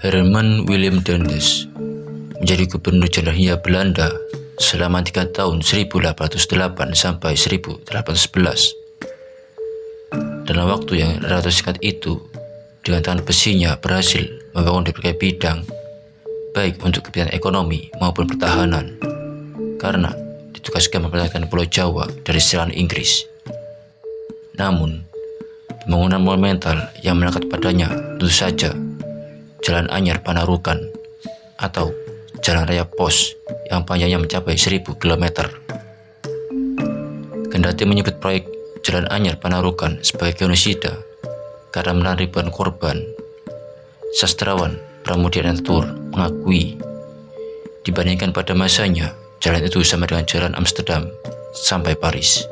Herman Willem Daendels menjadi Gubernur Jenderal Hindia Belanda selama 3 tahun 1808 sampai 1811. Dalam waktu yang relatif singkat itu, dengan tangan besinya berhasil membangun di berbagai bidang, baik untuk kepentingan ekonomi maupun pertahanan, karena ditugaskan mempertahankan Pulau Jawa dari serangan Inggris. Namun, pembangunan monumental yang melekat padanya tentu saja Jalan Anyar Panarukan atau Jalan Raya Pos yang panjangnya mencapai 1000 km. Kendati menyebut proyek Jalan Anyar Panarukan sebagai genosida karena menelan ribuan korban, sastrawan Pramudia Anantatur mengakui dibandingkan pada masanya, jalan itu sama dengan jalan Amsterdam sampai Paris.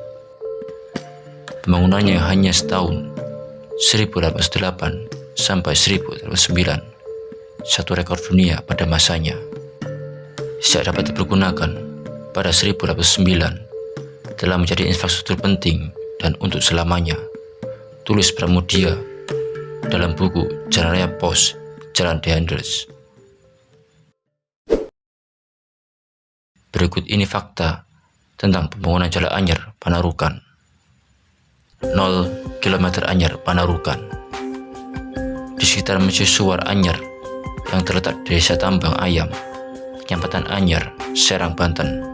Pembangunannya hanya setahun, 1808 sampai 1809, satu rekor dunia pada masanya. Sejak dapat dipergunakan pada 1809, telah menjadi infrastruktur penting dan untuk selamanya, tulis Pramudia dalam buku Jalan Raya Pos Jalan Daendels. Berikut ini fakta tentang pembangunan Jalan Anyar Panarukan. 0 km Anyar Panarukan. Di sekitar mercusuar Anyar yang terletak di Desa Tambang Ayam, Kecamatan Anyar, Serang, Banten,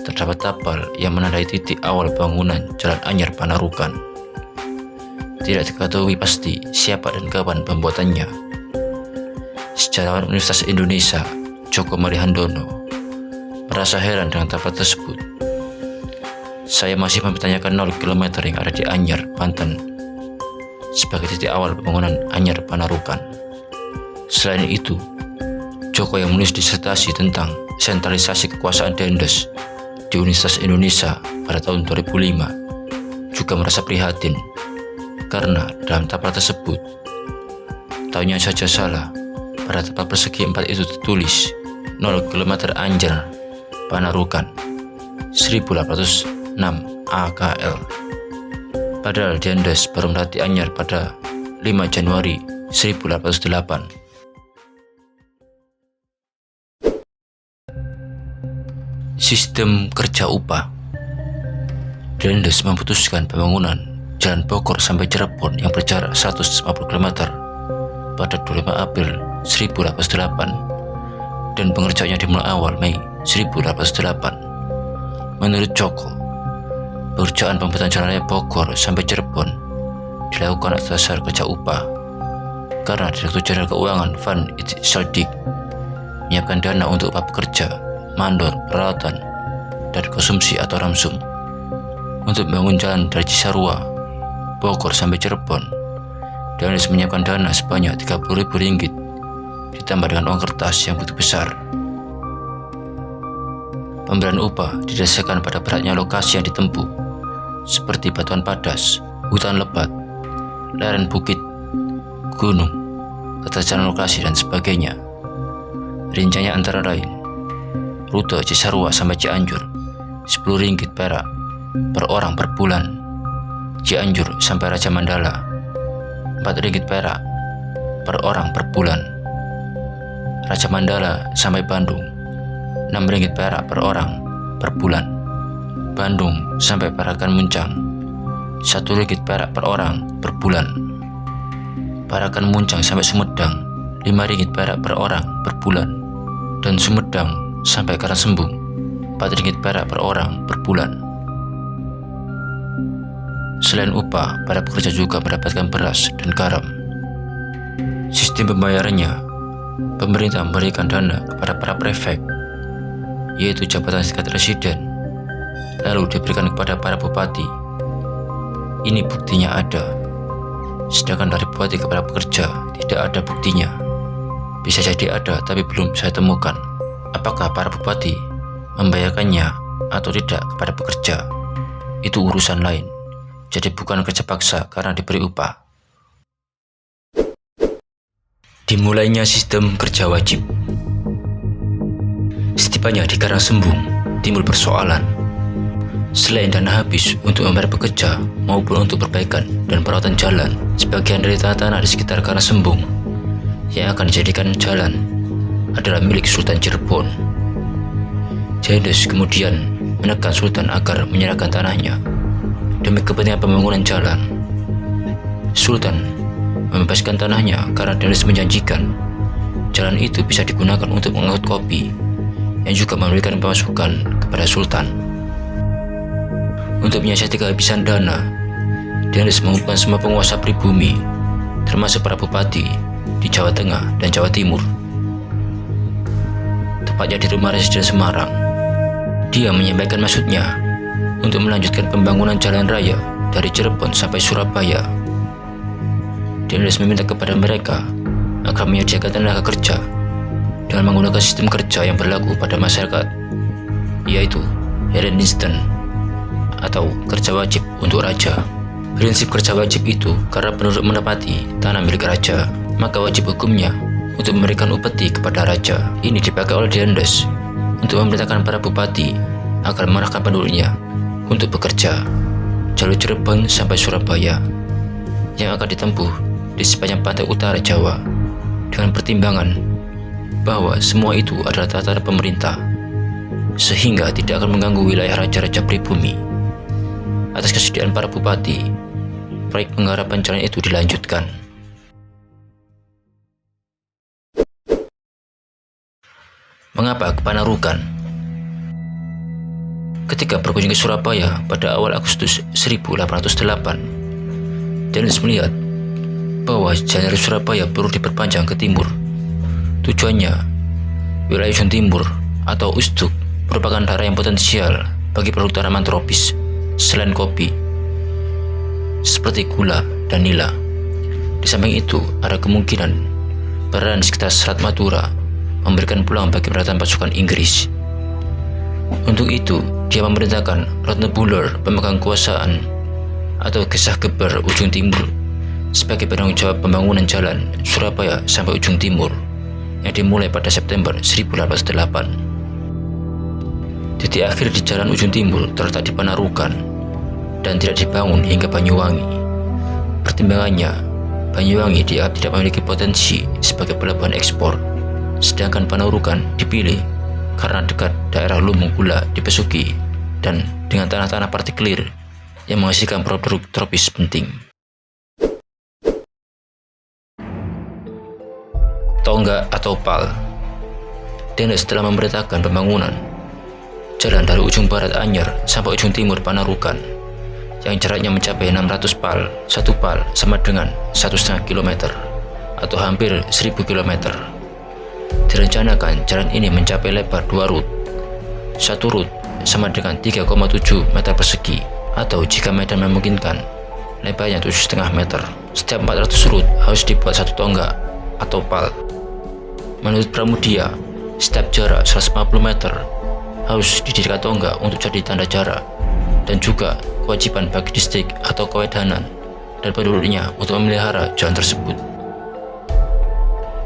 terdapat tapal yang menandai titik awal bangunan Jalan Anyar Panarukan. Tidak diketahui pasti siapa dan kapan pembuatannya. Sejarawan Universitas Indonesia, Djoko Marihandono, merasa heran dengan tapal tersebut. Saya masih mempertanyakan 0 km yang ada di Anyar, Banten, sebagai titik awal pembangunan Anyar Panarukan. Selain itu, Djoko yang menulis disertasi tentang sentralisasi kekuasaan Daendels di Universitas Indonesia pada tahun 2005 juga merasa prihatin karena dalam tapal tersebut tahunnya saja salah. Pada tapal persegi 4 itu tertulis 0 km Anyar Panarukan 1806 AKL. Padahal Daendels baru melatih Anyar pada 5 Januari 1808. Sistem kerja upah. Daendels memutuskan pembangunan Jalan Bogor sampai Cirebon yang berjarak 150 km pada 25 April 1808 dan pengerjaannya dimulai awal Mei 1808. Menurut Djoko, pengerjaan pembuatan Jalan Raya Bogor sampai Cirebon dilakukan atas dasar kerja upah karena Direktur Jenderal Keuangan Van Schalkwyk menyiapkan dana untuk upah pekerja, mandor, peralatan, dan konsumsi atau ramsum. Untuk membangun jalan dari Cisarua, Bogor sampai Cirebon, Daendels menyiapkan dana sebanyak Rp30.000 ditambah dengan uang kertas yang begitu besar. Pemberian upah didasarkan pada beratnya lokasi yang ditempuh, seperti batuan padas, hutan lebat, lereng bukit, gunung, tata jalan lokasi, dan sebagainya. Rinciannya antara lain: rute Cisarua sampai Cianjur Rp10 perak per orang per bulan. Cianjur sampai Raja Mandala Rp4 perak per orang per bulan. Raja Mandala sampai Bandung Rp6 perak per orang per bulan. Bandung sampai Parakan Muncang Rp1 perak per orang per bulan. Parakan Muncang sampai Sumedang Rp5 perak per orang per bulan. Dan Sumedang sampai Karangsembung Rp4 perak per orang per bulan. Selain upah, para pekerja juga mendapatkan beras dan garam. Sistem pembayarannya, pemerintah memberikan dana kepada para prefek, yaitu jabatan tingkat residen, lalu diberikan kepada para bupati. Ini buktinya ada. Sedangkan dari bupati kepada pekerja tidak ada buktinya. Bisa jadi ada, tapi belum saya temukan. Apakah para bupati membayarkannya atau tidak kepada pekerja, itu urusan lain. Jadi bukan kerja paksa karena diberi upah. Dimulainya sistem kerja wajib. Setibanya di Karangsembung, timbul persoalan. Selain dana habis untuk membayar pekerja maupun untuk perbaikan dan perawatan jalan sebagian dari tanah di sekitar Karangsembung, yang akan dijadikan jalan adalah milik Sultan Cirebon. Dendels kemudian menekan Sultan agar menyerahkan tanahnya demi kepentingan pembangunan jalan. Sultan membebaskan tanahnya karena Dendels menjanjikan jalan itu bisa digunakan untuk mengangkut kopi yang juga memberikan pemasukan kepada Sultan. Untuk menyiasati kehabisan dana, Dendels mengumpulkan semua penguasa pribumi, termasuk para bupati di Jawa Tengah dan Jawa Timur. Tepatnya di rumah residen Semarang, dia menyampaikan maksudnya untuk melanjutkan pembangunan jalan raya dari Cirebon sampai Surabaya. Dendels meminta kepada mereka agar menyediakan tenaga kerja dengan menggunakan sistem kerja yang berlaku pada masyarakat, yaitu Herenisten atau kerja wajib untuk raja. Prinsip kerja wajib itu karena penduduk menepati tanah milik raja, maka wajib hukumnya untuk memberikan upeti kepada raja. Ini dipakai oleh Dendels untuk memerintahkan para bupati agar mengarahkan penduduknya untuk bekerja. Jalur Cirebon sampai Surabaya yang akan ditempuh di sepanjang pantai utara Jawa dengan pertimbangan bahwa semua itu adalah tata pemerintah, sehingga tidak akan mengganggu wilayah raja-raja pribumi. Atas kesediaan para bupati, proyek penggarapan jalan itu dilanjutkan. Mengapa ke Panarukan? Ketika berkunjung ke Surabaya pada awal Agustus 1808, Dendels melihat bahwa jalan dari Surabaya perlu diperpanjang ke timur. Tujuannya, wilayah ujung timur atau Ustuk merupakan daerah yang potensial bagi produk tanaman tropis selain kopi, seperti gula dan nila. Di samping itu, ada kemungkinan berada di sekitar Selat Madura memberikan peluang bagi keberadaan pasukan Inggris. Untuk itu, dia memerintahkan Rodney Buller, pemegang kekuasaan atau Gesah Geber ujung timur, sebagai penanggung jawab pembangunan jalan Surabaya sampai ujung timur yang dimulai pada September 1808. Titik akhir di jalan ujung timur terletak di Panarukan dan tidak dibangun hingga Banyuwangi. Pertimbangannya, Banyuwangi dianggap tidak memiliki potensi sebagai pelabuhan ekspor, sedangkan Panarukan dipilih karena dekat daerah lumbung gula di Besuki dan dengan tanah-tanah partikelir yang menghasilkan produk tropis penting. Tonggak atau PAL. Dendels telah memerintahkan pembangunan jalan dari ujung barat Anyer sampai ujung timur Panarukan yang jaraknya mencapai 600 PAL. Satu PAL sama dengan 1,5 km atau hampir 1000 km. Direncanakan jalan ini mencapai lebar 2 rut. Satu rut sama dengan 3,7 meter persegi, atau jika medan memungkinkan, lebarnya 7,5 meter. Setiap 400 rut harus dibuat satu tonggak atau PAL. Menurut Pramudia, setiap jarak 150 meter harus didirikan tonggak untuk jadi tanda jarak, dan juga kewajiban bagi distrik atau kewedanan dan penduduknya untuk memelihara jalan tersebut.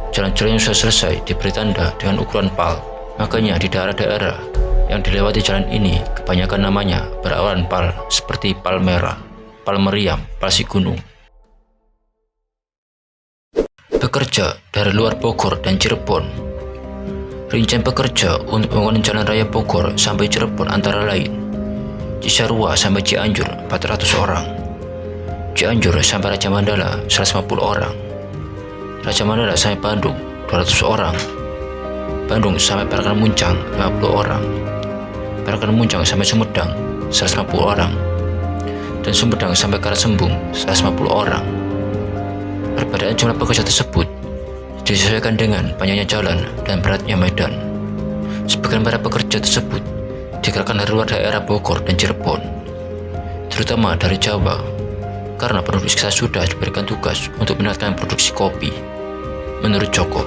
Jalan-jalan yang sudah selesai diberi tanda dengan ukuran PAL, makanya di daerah-daerah yang dilewati jalan ini kebanyakan namanya berawalan PAL, seperti PAL Merah, PAL Meriam, PAL Sigunung. Pekerja dari luar Bogor dan Cirebon. Rincian pekerja untuk pembangunan jalan raya Bogor sampai Cirebon antara lain: Cisarua sampai Cianjur 400 orang, Cianjur sampai Raja Mandala 150 orang, Raja Mandala sampai Bandung 200 orang, Bandung sampai Parakan Muncang 50 orang, Parakan Muncang sampai Sumedang 150 orang, dan Sumedang sampai Karasembung 150 orang. Perbedaan jumlah pekerja tersebut disesuaikan dengan panjangnya jalan dan beratnya medan. Sebagian para pekerja tersebut digerakkan dari luar daerah Bogor dan Cirebon, terutama dari Jawa, karena penduduk sekitar sudah diberikan tugas untuk meningkatkan produksi kopi. Menurut Joko,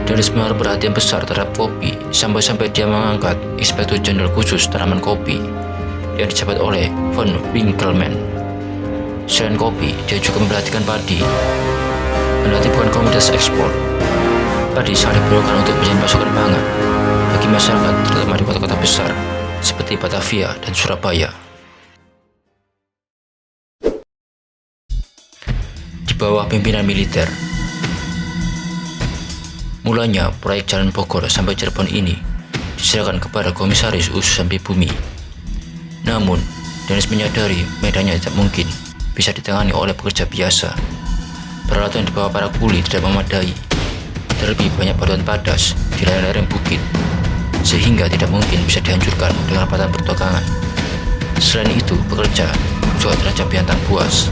Dendels menaruh perhatian besar terhadap kopi sampai-sampai dia mengangkat Inspektur Jenderal Khusus Tanaman Kopi yang dijabat oleh von Winkelmann. Selain kopi, dia juga memperhatikan padi. Kendati bukan komoditas ekspor, padi sangat diperlukan untuk menjadi pasokan pangan bagi masyarakat, terutama di kota-kota besar seperti Batavia dan Surabaya. Di bawah pimpinan militer, Mulanya, proyek Jalan Bogor sampai Cirebon ini diserahkan kepada Komisaris Ususan Pribumi. Namun, Dendes menyadari medannya tidak mungkin bisa ditangani oleh pekerja biasa. Peralatan yang dibawa para kuli tidak memadai, terlebih banyak batuan padas di lereng-lereng bukit, sehingga tidak mungkin bisa dihancurkan dengan patahan pertokangan. Selain itu, pekerja juga terancam bintang buas.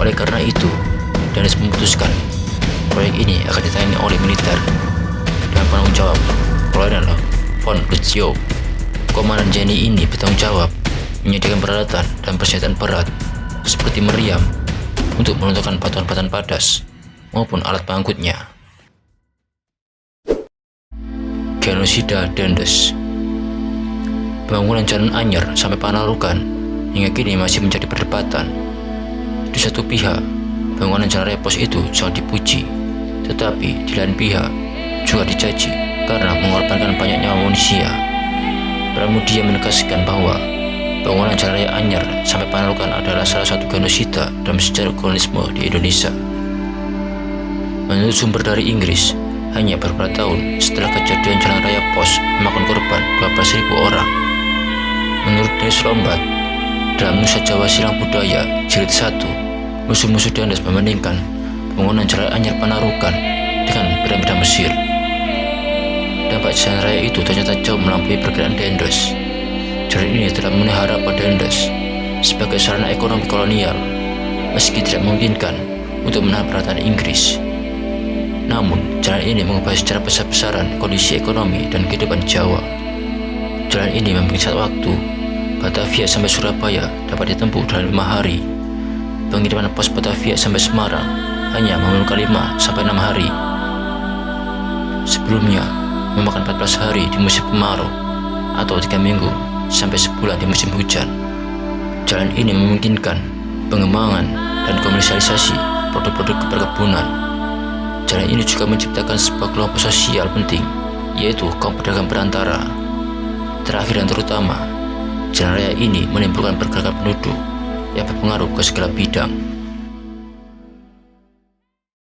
Oleh karena itu, Dendes memutuskan proyek ini akan ditangani oleh militer dan penanggung jawab Kolonel von Lützow. Komandan JNI ini bertanggung jawab menyediakan peralatan dan persenjataan berat seperti meriam untuk melunturkan batuan-batuan padas maupun alat pengangkutnya. Genosida Dendes. Pembangunan Jalan Anyar sampai Panarukan hingga kini masih menjadi perdebatan. Di satu pihak, pembangunan jalan raya pos itu sangat dipuji, tetapi di lain pihak juga dicaci karena mengorbankan banyak nyawa manusia. Pramudia menegaskan bahwa pembangunan jalan raya Anyar sampai Panarukan adalah salah satu genosida dalam sejarah kolonialisme di Indonesia. Menurut sumber dari Inggris, hanya beberapa tahun setelah kejadian jalan raya pos memakan korban 12.000 orang. Menurut Dendes Lombat, dalam Nusa Jawa Silang Budaya Jilid 1, musuh-musuh Dendes membandingkan pembangunan jalan Anyar Panarukan dengan piramida Mesir. Dampak jalan raya itu ternyata jauh melampaui perkiraan Dendes. Jalan ini telah memenuhi harapan Dendes sebagai sarana ekonomi kolonial, meski tidak memungkinkan untuk menahan peralatan Inggris. Namun, jalan ini mengubah secara besar-besaran kondisi ekonomi dan kehidupan Jawa. Jalan ini mempersingkat waktu. Batavia sampai Surabaya dapat ditempuh dalam 5 hari. Pengiriman pos Batavia sampai Semarang hanya memerlukan 5 sampai 6 hari. Sebelumnya, memakan 14 hari di musim kemarau atau 3 minggu sampai sebulan di musim hujan. Jalan ini memungkinkan pengembangan dan komersialisasi produk-produk perkebunan. Jalan ini juga menciptakan sebuah kelompok sosial penting, yaitu kaum pedagang perantara. Terakhir dan terutama, jalan raya ini menimbulkan pergerakan penduduk yang berpengaruh ke segala bidang.